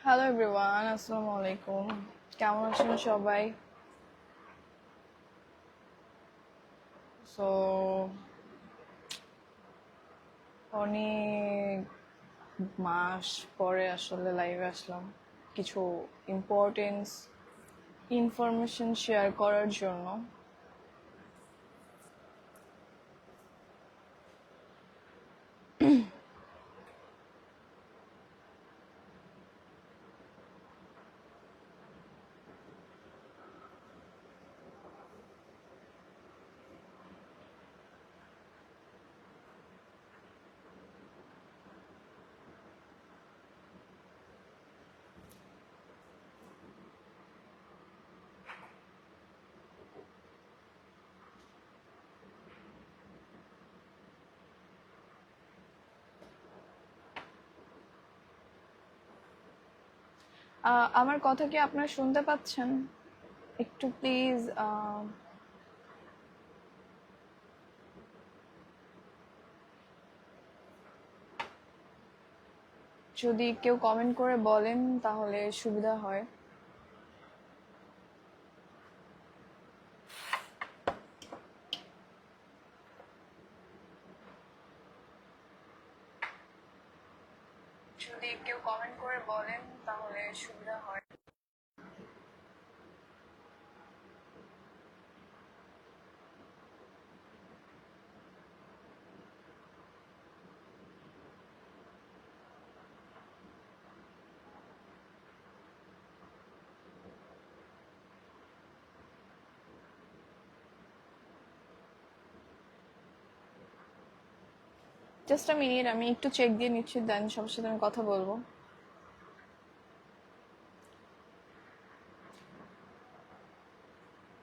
Hello everyone, আসসালামু আলাইকুম। কেমন আছেন সবাই? সো অনেক মাস পরে আসলে লাইভে আসলাম কিছু ইম্পর্টেন্স ইনফরমেশন শেয়ার করার জন্য। আমার কথা কি আপনারা শুনতে পাচ্ছেন? একটু প্লিজ যদি কেউ কমেন্ট করে বলেন তাহলে সুবিধা হয়। যদি কেউ কমেন্ট করে বলেন তাহলে সুবিধা হয়। জাস্ট আ মিনিট, আমি একটু চেক দিয়ে নিচ্ছি, দেন সবার সাথে আমি কথা বলবো।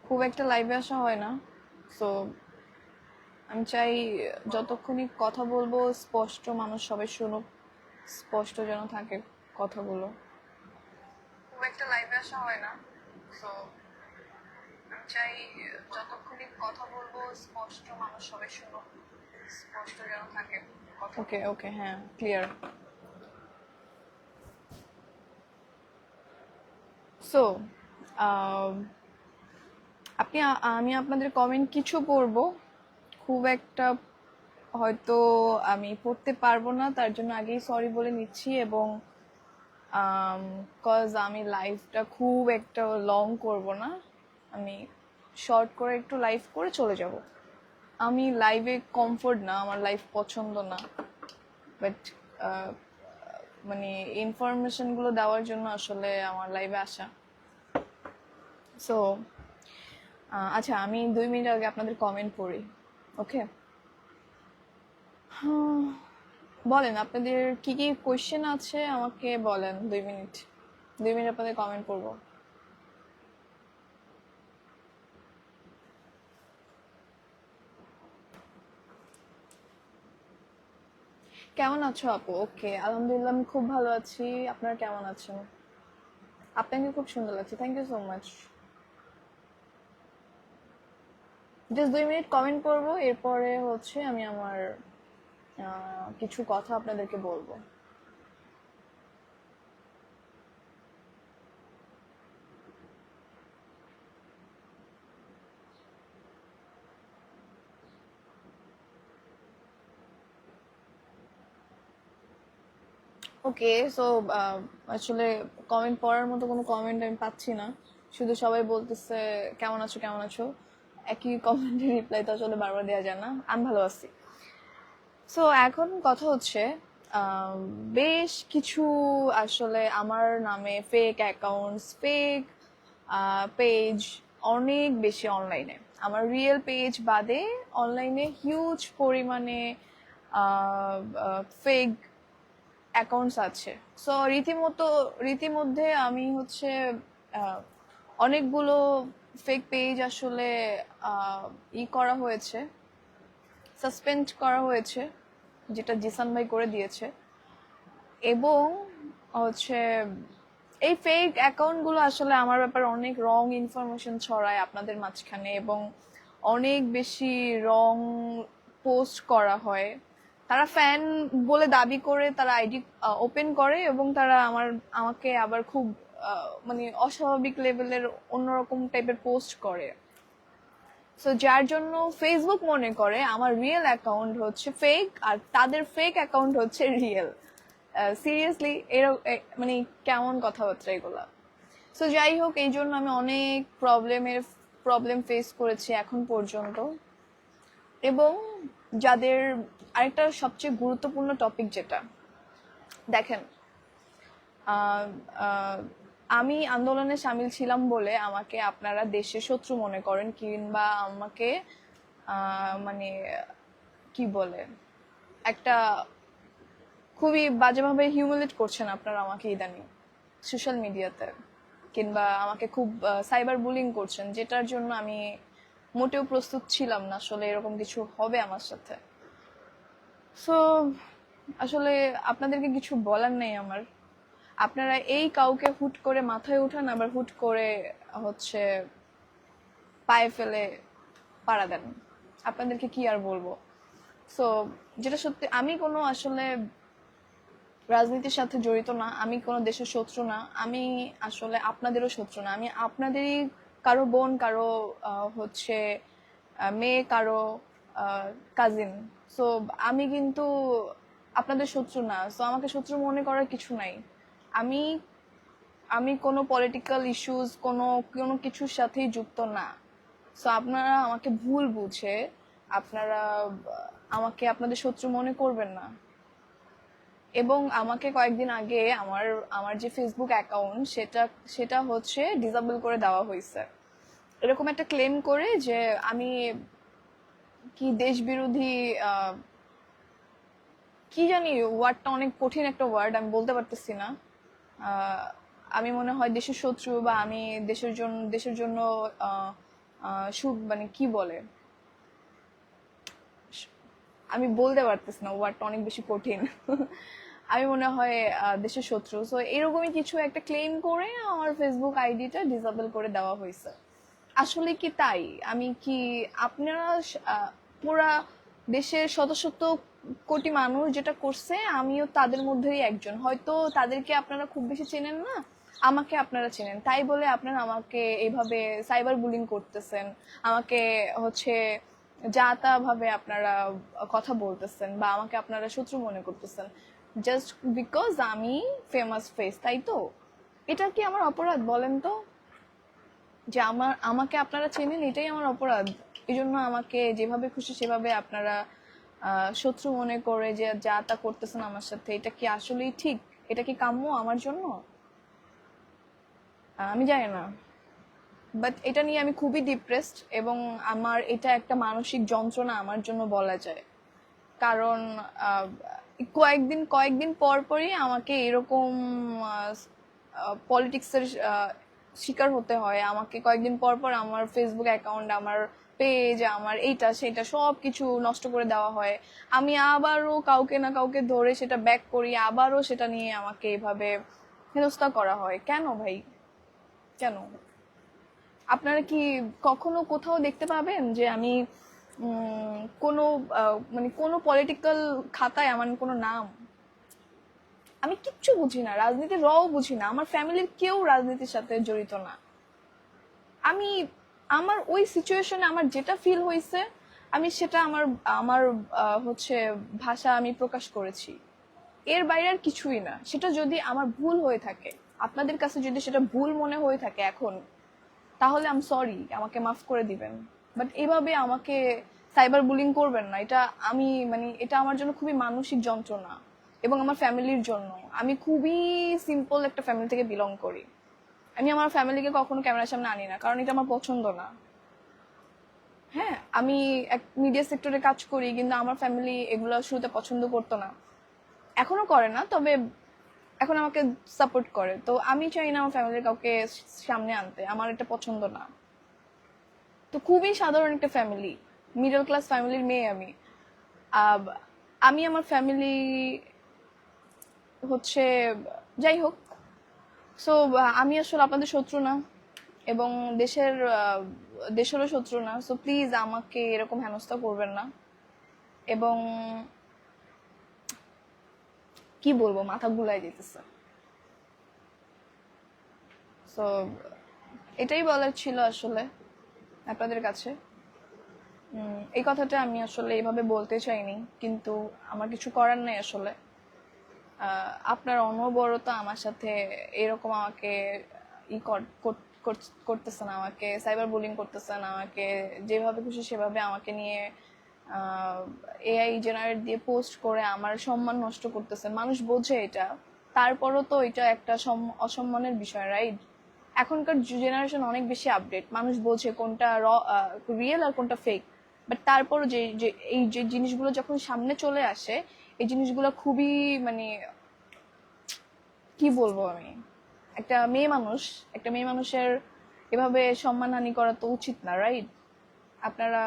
খুব একটা লাইভে আসা হয় না, সো আমি চাই যতক্ষণই কথা বলবো স্পষ্ট মানুষ সবাই শুনুক, স্পষ্ট যেন থাকে কথাগুলো। খুব একটা লাইভে আসা হয় না, সো আমি চাই যতক্ষণই কথা বলবো স্পষ্ট মানুষ সবাই শুনুক, স্পষ্ট যেন থাকে। ওকে ওকে, হ্যাঁ, ক্লিয়ার। সো আমি আপনাদের কমেন্ট কিছু পড়বো, খুব একটা হয়তো আমি পড়তে পারবো না, তার জন্য আগেই সরি বলে নিচ্ছি। এবং কজ আমি লাইভটা খুব একটা লং করব না, আমি শর্ট করে একটু লাইভ করে চলে যাব। আমি লাইভে কমফোর্ট না, আমার লাইভ পছন্দ না, বাট মানে ইনফরমেশনগুলো দেওয়ার জন্য আসলে আমার লাইভে আসা। সো আচ্ছা, আমি 2 মিনিট আগে আপনাদের কমেন্ট পড়ি। ওকে, বলেন আপনাদের কি কি কোয়েশ্চেন আছে, আমাকে বলেন। 2 মিনিট, 2 মিনিট আপনাদের কমেন্ট পড়বো। কেমন আছো আপু? ওকে, আলহামদুলিল্লাহ, আমি খুব ভালো আছি। আপনারা কেমন আছেন? আপনাকে খুব সুন্দর লাগছে, thank you so much. Just 2 minute comment করবো, এরপরে হচ্ছে আমি আমার কিছু কথা আপনাদেরকে বলবো। ওকে, সো আসলে কমেন্ট পড়ার মতো কোনো কমেন্ট আমি পাচ্ছি না, শুধু সবাই বলতেছে কেমন আছো কেমন আছো। একই কমেন্টের রিপ্লাই তো আসলে বারবার দেওয়া যায় না। আমি ভালো আছি। সো এখন কথা হচ্ছে, বেশ কিছু আসলে আমার নামে ফেক অ্যাকাউন্টস, ফেক পেজ অনেক বেশি অনলাইনে, আমার রিয়েল পেজ বাদে অনলাইনে হিউজ পরিমাণে ফেক অ্যাকাউন্টস আছে। সো রীতিমধ্যে আমি হচ্ছে আহ, অনেকগুলো ফেক পেজ আসলে করা হয়েছে, সাসপেন্ড করা হয়েছে, যেটা জিসান ভাই করে দিয়েছে। এবং হচ্ছে এই ফেক অ্যাকাউন্টগুলো আসলে আমার ব্যাপারে অনেক রং ইনফরমেশন ছড়ায় আপনাদের মাঝখানে, এবং অনেক বেশি রং পোস্ট করা হয়। তারা ফ্যান বলে দাবি করে তারা আইডি ওপেন করে এবং তারা আমাকে আবার খুব মানে অস্বাভাবিক লেভেলের অন্যরকম টাইপের পোস্ট করে। সো যার জন্য ফেসবুক মনে করে আমার রিয়েল অ্যাকাউন্ট হচ্ছে ফেক আর তাদের ফেক অ্যাকাউন্ট হচ্ছে রিয়েল। সিরিয়াসলি মানে কেমন কথাবার্তা এগুলা। সো যাই হোক, এই জন্য আমি অনেক প্রবলেম ফেস করেছি এখন পর্যন্ত। এবং যাদের আরেকটা সবচেয়ে গুরুত্বপূর্ণ টপিক যেটা দেখেন, আমি আন্দোলনে সামিল ছিলাম বলে আমাকে আপনারা দেশের শত্রু মনে করেন, কিংবা আমাকে মানে কি বলে একটা খুবই বাজেভাবে হিউমিলেট করছেন আপনারা আমাকে ইদানিং সোশ্যাল মিডিয়াতে, কিংবা আমাকে খুব সাইবার বুলিং করছেন, যেটার জন্য আমি মোটেও প্রস্তুত ছিলাম না আসলে এরকম কিছু হবে আমার সাথে। সো আসলে আপনাদেরকে কিছু বলার নেই আমার। আপনারা এই কাউকে হুট করে মাথায় উঠান, আবার হুট করে হচ্ছে পায়ে ফেলে পাড়া দেন। আপনাদেরকে কি আর বলবো। সো যেটা সত্যি, আমি কোনো আসলে রাজনীতির সাথে জড়িত না, আমি কোনো দেশের শত্রু না, আমি আসলে আপনাদেরও শত্রু না, আমি আপনাদেরই কারো বোন, কারো হচ্ছে মেয়ে, কারো কাজিন। সো আমি কিন্তু আপনাদের শত্রু না, সো আমাকে শত্রু মনে করার কিছু নাই। আমি আমি কোনো পলিটিক্যাল ইস্যুস কোনো কোনো কিছুর সাথেই যুক্ত না। সো আপনারা আমাকে ভুল বুঝে আপনারা আমাকে আপনাদের শত্রু মনে করবেন না। এবং আমাকে কয়েকদিন আগে আমার আমার যে ফেসবুক অ্যাকাউন্ট সেটা হচ্ছে ডিসেবল করে দেওয়া হয়েছে, এরকম একটা ক্লেম করে যে আমি কি দেশ বিরোধী কি জানি, ওয়ার্ডটা অনেক কঠিন একটা ওয়ার্ড, আমি বলতে পারতেছি না। আমি মনে হয় দেশের শত্রু, বা আমি দেশের জন্য মানে কি বলে, আমি বলতে পারতেছি না, ওয়ার্ডটা অনেক বেশি কঠিন। আমি মনে হয় দেশের শত্রু। সো এরকমই কিছু একটা ক্লেম করে আমার ফেসবুক আইডিটা ডিসেবল করে দেওয়া হয়েছে। আসলে কি তাই? আমি কি আপনারা পুরা দেশের শত শত কোটি মানুষ যেটা করছে আমিও তাদের মধ্যেই একজন। হয়তো তাদেরকে আপনারা খুব বেশি চেনেন না, আমাকে আপনারা চেনেন, তাই বলে আপনারা আমাকে এইভাবে সাইবার বুলিং করতেছেন, আমাকে হচ্ছে যা তা ভাবে আপনারা কথা বলতেছেন, বা আমাকে আপনারা শত্রু মনে করতেছেন জাস্ট বিকজ আমি ফেমাস ফেস, তাই তো? এটা কি আমার অপরাধ বলেন তো? যে আমাকে আপনারা চেনেন, এটাই আমার অপরাধ? এই জন্য আমাকে যেভাবে খুশি সেভাবে আপনারা শত্রু মনে করে যে যা তা করতেছেন আমার সাথে, এটা কি আসলেই ঠিক? এটা কি কাম্য আমার জন্য? আমি জানি না, বাট এটা নিয়ে আমি খুবই ডিপ্রেসড, এবং আমার এটা একটা মানসিক যন্ত্রণা আমার জন্য বলা যায়। কারণ কয়েকদিন পরই আমাকে এরকম পলিটিক্সের শিকার হতে হয়। আমাকে কয়েকদিন পর আমার ফেসবুক অ্যাকাউন্ট, আমার পেজ, আমার এইটা সেটা সব কিছু নষ্ট করে দেওয়া হয়। আমি আবারও কাউকে না কাউকে ধরে সেটা ব্যাক করি, আবারও সেটা নিয়ে আমাকে এভাবে হেনস্থা করা হয়। কেন ভাই, কেন? আপনারা কি কখনো কোথাও দেখতে পাবেন যে আমি কোনো মানে কোনো পলিটিক্যাল খাতায় আমার কোনো নাম? আমি কিচ্ছু বুঝি না, রাজনীতির রও বুঝি না, আমার ফ্যামিলির কেউ রাজনীতির সাথে জড়িত না। আমি আমার ওই সিচুয়েশনে আমার যেটা ফিল হয়েছে আমি সেটা আমার আমার হচ্ছে ভাষা আমি প্রকাশ করেছি, এর বাইরে আর কিছুই না। সেটা যদি আমার ভুল হয়ে থাকে, আপনাদের কাছে যদি সেটা ভুল মনে হয়ে থাকে এখন, তাহলে আম সরি, আমাকে মাফ করে দিবেন। বাট এভাবে আমাকে সাইবার বুলিং করবেন না। এটা মানে এটা আমার জন্য খুবই মানসিক যন্ত্রণা, এবং আমার ফ্যামিলির জন্য। আমি খুবই সিম্পল একটা ফ্যামিলি থেকে বিলং করি। আমি আমার ফ্যামিলিকে কখনো ক্যামেরার সামনে আনি না, কারণ এটা আমার পছন্দ না। হ্যাঁ, আমি এক মিডিয়া সেক্টরে কাজ করি, কিন্তু আমার ফ্যামিলি এগুলো শুরুতে পছন্দ করতো না, এখনো করে না, তবে এখন আমাকে সাপোর্ট করে। তো আমি চাই না আমার ফ্যামিলির কাউকে সামনে আনতে, আমার এটা পছন্দ না। তো খুবই সাধারণ একটা ফ্যামিলি, মিডল ক্লাস ফ্যামিলির মেয়ে আমি। আমি আমার ফ্যামিলি হচ্ছে, যাই হোক। সো আমি আসলে আপনাদের শত্রু না, এবং দেশেরও শত্রু না। সো প্লিজ আমাকে এরকম হেনস্থা করবেন না। এবং কি বলবো, মাথা গুলাই যেতেছে। সো এটাই বলার ছিল আসলে আপনাদের কাছে। এই কথাটা আমি আসলে এইভাবে বলতে চাইনি, কিন্তু আমার কিছু করার নেই আসলে। আপনার অনবরত আমার সাথে এরকম আমাকে করতেছেন, আমাকে সাইবার বুলিং করতেছেন, আমাকে যেভাবে খুশি সেভাবে আমাকে নিয়ে এআই জেনারেট দিয়ে পোস্ট করে আমার সম্মান নষ্ট করতেছেন। মানুষ বোঝে এটা, তারপরও তো এটা একটা অসম্মানের বিষয়, রাইট? এখনকার জেনারেশন অনেক বেশি আপডেট, মানুষ বোঝে কোনটা রিয়েল আর কোনটা ফেক। বাট তারপরও এই যে জিনিসগুলো যখন সামনে চলে আসে, এই জিনিসগুলো খুবই মানে কি বলবো আমি, একটা মেয়ে মানুষের এভাবে সম্মানহানি করা তো উচিত না, রাইট? আপনারা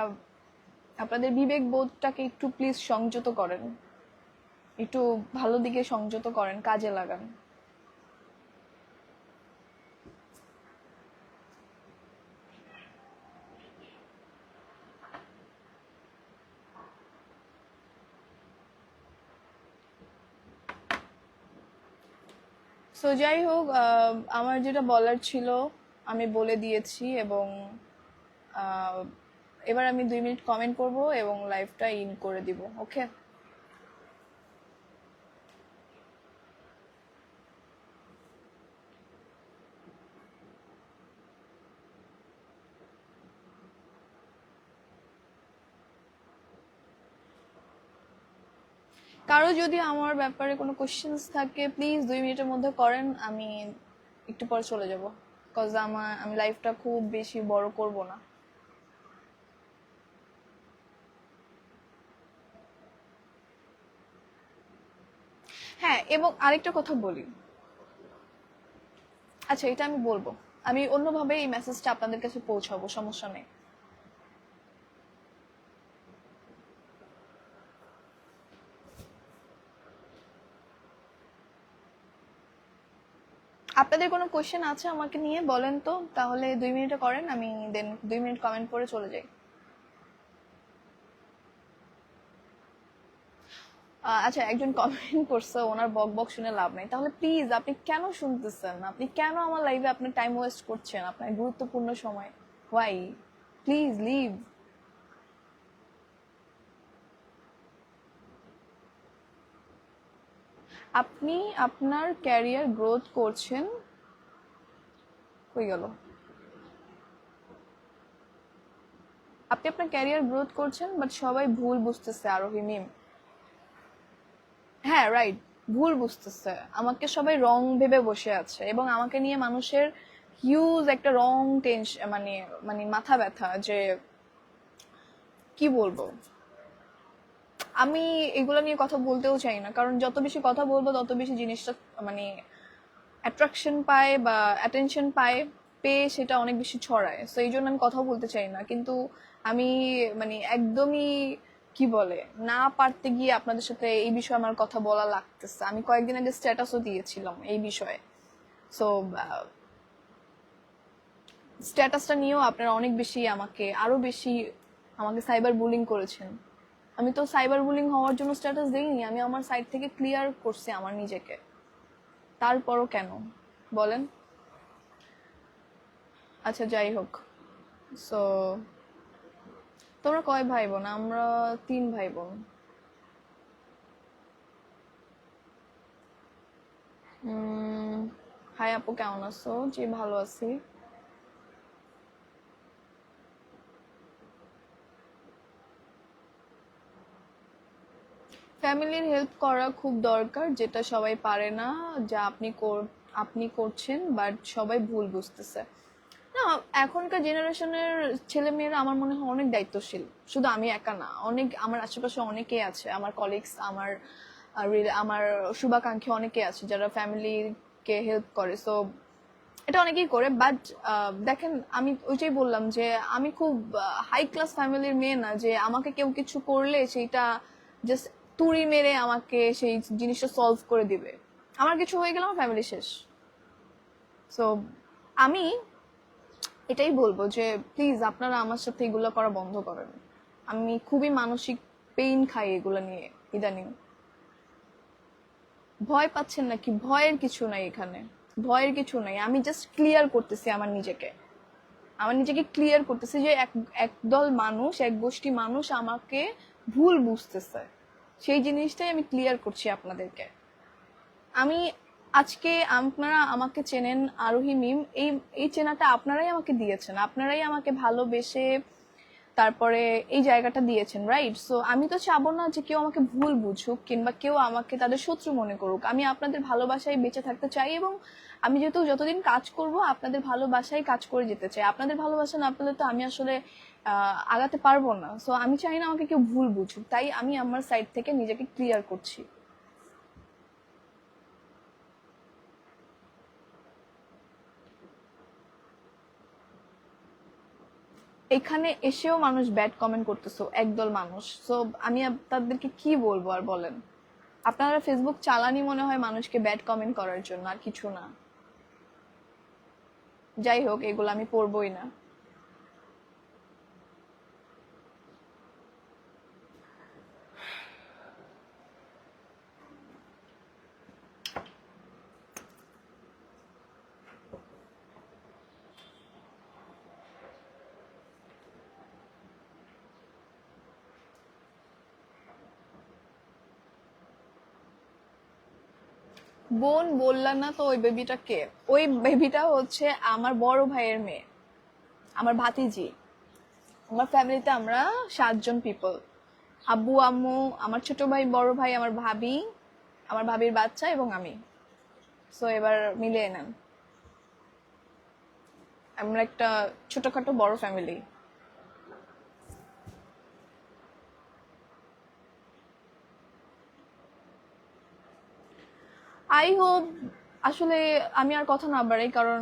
আপনাদের বিবেক বোধটাকে একটু প্লিজ সংযত করেন, একটু ভালো দিকে সংযত করেন, কাজে লাগান। সো যাই হোক, আমার যেটা বলার ছিল আমি বলে দিয়েছি, এবং এবার আমি 2 মিনিট কমেন্ট করব এবং লাইভটা ইন করে দিব। ওকে? কারো যদি আমার ব্যাপারে কোনো কোশ্চেন্স থাকে প্লিজ 2 মিনিটের মধ্যে করেন, আমি একটু পরে চলে যাব, কজ আমি লাইফটা খুব বেশি বড় করব না। হ্যাঁ, এবং আরেকটা কথা বলি, আচ্ছা এটা আমি বলবো, আমি অন্যভাবে এই মেসেজটা আপনাদের কাছে পৌঁছাবো, সমস্যা নেই। আপনাদের কোনো কোশ্চেন আছে আমাকে নিয়ে, বলেন তো, তাহলে 2 মিনিটে করেন, আমি দেন 2 মিনিট কমেন্ট করে চলে যাই। আচ্ছা, একজন কমেন্ট করছে ওনার বক বক শুনে লাভ নাই, তাহলে প্লিজ আপনি কেন শুনতেছেন? আপনি কেন আমার লাইভে আপনার টাইম ওয়েস্ট করছেন, আপনার গুরুত্বপূর্ণ সময়? ওয়াই? Please leave. আপনি আপনার ক্যারিয়ার গ্রোথ করছেন, কই গেল? আপনি আপনার ক্যারিয়ার গ্রোথ করছেন, বাট সবাই ভুল বুঝতেছে আরোহী মিম। হ্যাঁ, রাইট, ভুল বুঝতেছে, আমাকে সবাই রং ভেবে বসে আছে, এবং আমাকে নিয়ে মানুষের হিউজ একটা রং টেনশন, মানে মানে মাথা ব্যথা, যে কি বলবো, আমি এগুলো নিয়ে কথা বলতেও চাই না, কারণ যত বেশি কথা বলবো তত বেশি জিনিসটা মানে অ্যাট্রাকশন পায় বা অ্যাটেনশন পায়, পেয়ে সেটা অনেক বেশি ছড়ায়, তো এই জন্য আমি কথা বলতে চাই না। কিন্তু আমি মানে একদমই কি বলে না পারতে গিয়ে আপনাদের সাথে এই বিষয়ে আমার কথা বলা লাগতেছে। আমি কয়েকদিন আগে স্ট্যাটাসও দিয়েছিলাম এই বিষয়ে। সো স্ট্যাটাসটা নিয়েও আপনারা অনেক বেশি আরো বেশি আমাকে সাইবার বুলিং করেছেন। আমি তো সাইবার বুলিং হওয়ার জন্য স্ট্যাটাস দিইনি, আমি আমার সাইড থেকে ক্লিয়ার করছি আমার নিজেকে, তারপরও কেন বলেন? আচ্ছা যাই হোক, সো তোমরা কয় ভাই বোন? আমরা 3 ভাই বোন। হাই আপু, কেমন আছো? জি ভালো আছি। ফ্যামিলির হেল্প করা খুব দরকার, যেটা সবাই পারে না, যা আপনি করছেন, বাট সবাই ভুল বুঝতেছে। না, এখনকার জেনারেশনের ছেলে মেয়েরা আমার মনে হয় অনেক দায়িত্বশীল, শুধু আমি একা না, অনেক আমার আশেপাশে অনেকেই আছে, আমার কলিগস, আমার শুভাকাঙ্ক্ষী অনেকে আছে যারা ফ্যামিলিকে হেল্প করে। সো এটা অনেকেই করে, বাট দেখেন আমি ওইটাই বললাম যে আমি খুব হাই ক্লাস ফ্যামিলির মেয়ে না, যে আমাকে কেউ কিছু করলে সেইটা জাস্ট তুড়ি মেরে আমাকে সেই জিনিসটা সলভ করে দিবে। আমার কিছু হয়ে গেলে আমার ফ্যামিলি শেষ। সো আমি এটাই বলবো যে প্লিজ আপনারা আমার সাথে এগুলো করা বন্ধ করেন। আমি খুবই মানসিক পেইন খাই এগুলো নিয়ে ইদানিং। ভয় পাচ্ছেন নাকি? ভয়ের কিছু নাই এখানে, ভয়ের কিছু নাই। আমি জাস্ট ক্লিয়ার করতেছি আমার নিজেকে ক্লিয়ার করতেছি যে একদল মানুষ, এক গোষ্ঠী মানুষ আমাকে ভুল বুঝতেছে, সেই জিনিসটাই আমি ক্লিয়ার করছি আপনাদেরকে। আমি আজকে আপনারা আমাকে চেনেন আরোহী মিম, এই এই চেনাটা আপনারাই আমাকে দিয়েছেন, আপনারাই আমাকে ভালোবেসে তারপরে এই জায়গাটা দিয়েছেন, রাইট? সো আমি তো চাবো না যে কেউ আমাকে ভুল বুঝুক কিংবা কেউ আমাকে তাদের শত্রু মনে করুক। আমি আপনাদের ভালোবাসায় বেঁচে থাকতে চাই এবং আমি যেহেতু যতদিন কাজ করব আপনাদের ভালোবাসায় কাজ করে যেতে চাই। আপনাদের ভালোবাসা না পেলে তো আমি আসলে আগাতে পারবো না। সো আমি চাই না আমাকে কেউ ভুল বুঝুক, তাই আমি আমার সাইড থেকে নিজেকে ক্লিয়ার করছি। এখানে এসেও মানুষ ব্যাড কমেন্ট করতেছো, একদল মানুষ। সো আমি আপনাদেরকে কি বলবো আর বলেন? আপনারা ফেসবুক চালানি মনে হয় মানুষকে ব্যাড কমেন্ট করার জন্য, আর কিছু না। যাই হোক, এগুলো আমি পড়বই না। বোন বললাম না তো, ওই বেবিটা কে? ওই বেবিটা হচ্ছে আমার বড় ভাইয়ের মেয়ে, আমার ভাতিজি। আমার ফ্যামিলিতে আমরা 7 জন পিপল, আব্বু আম্মু, আমার ছোট ভাই, বড় ভাই, আমার ভাবি, আমার ভাবির বাচ্চা এবং আমি। সো এবার মিলিয়ে নেন, আমরা একটা ছোটখাটো বড় ফ্যামিলি। আই হোপ, আসলে আমি আর কথা না বাড়াই, কারণ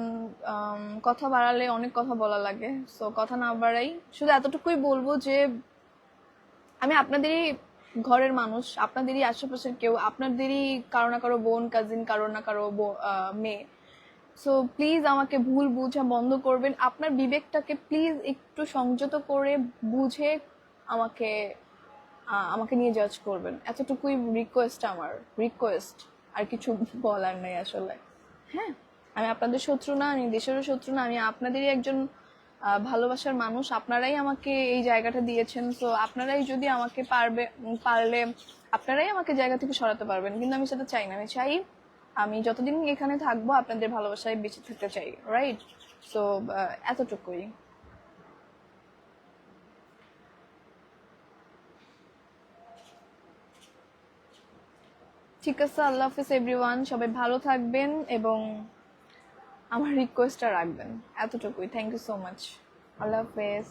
কথা বাড়ালে অনেক কথা বলা লাগে। সো কথা না বাড়াই, শুধু এতটুকুই বলবো যে আমি আপনাদেরই ঘরের মানুষ, আপনাদেরই আশেপাশের কেউ, আপনাদেরই কারো না কারো বোন, কাজিন, কারো না কারো মেয়ে। সো প্লিজ আমাকে ভুল বুঝা বন্ধ করবেন, আপনার বিবেকটাকে প্লিজ একটু সংযত করে বুঝে আমাকে আমাকে নিয়ে জাজ করবেন, এতটুকুই রিকোয়েস্ট, আমার রিকোয়েস্ট। আর কিছু বলার নেই আসলে। হ্যাঁ, আমি আপনাদের শত্রু না, আমি দেশেরও শত্রু না, আমি আপনাদেরই একজন ভালোবাসার মানুষ। আপনারাই আমাকে এই জায়গাটা দিয়েছেন, তো আপনারাই যদি আমাকে পারলে আপনারাই আমাকে জায়গা থেকে সরাতে পারবেন, কিন্তু আমি সেটা চাই না। আমি চাই আমি যতদিন এখানে থাকবো আপনাদের ভালোবাসায় বেঁচে থাকতে চাই, রাইট? সো এতটুকুই। ঠিক আছে, আল্লাহ হাফিজ এভরিওয়ান, সবাই ভালো থাকবেন এবং আমার রিকোয়েস্টটা রাখবেন, এতটুকুই। Thank you so much. আল্লাহ হাফেজ।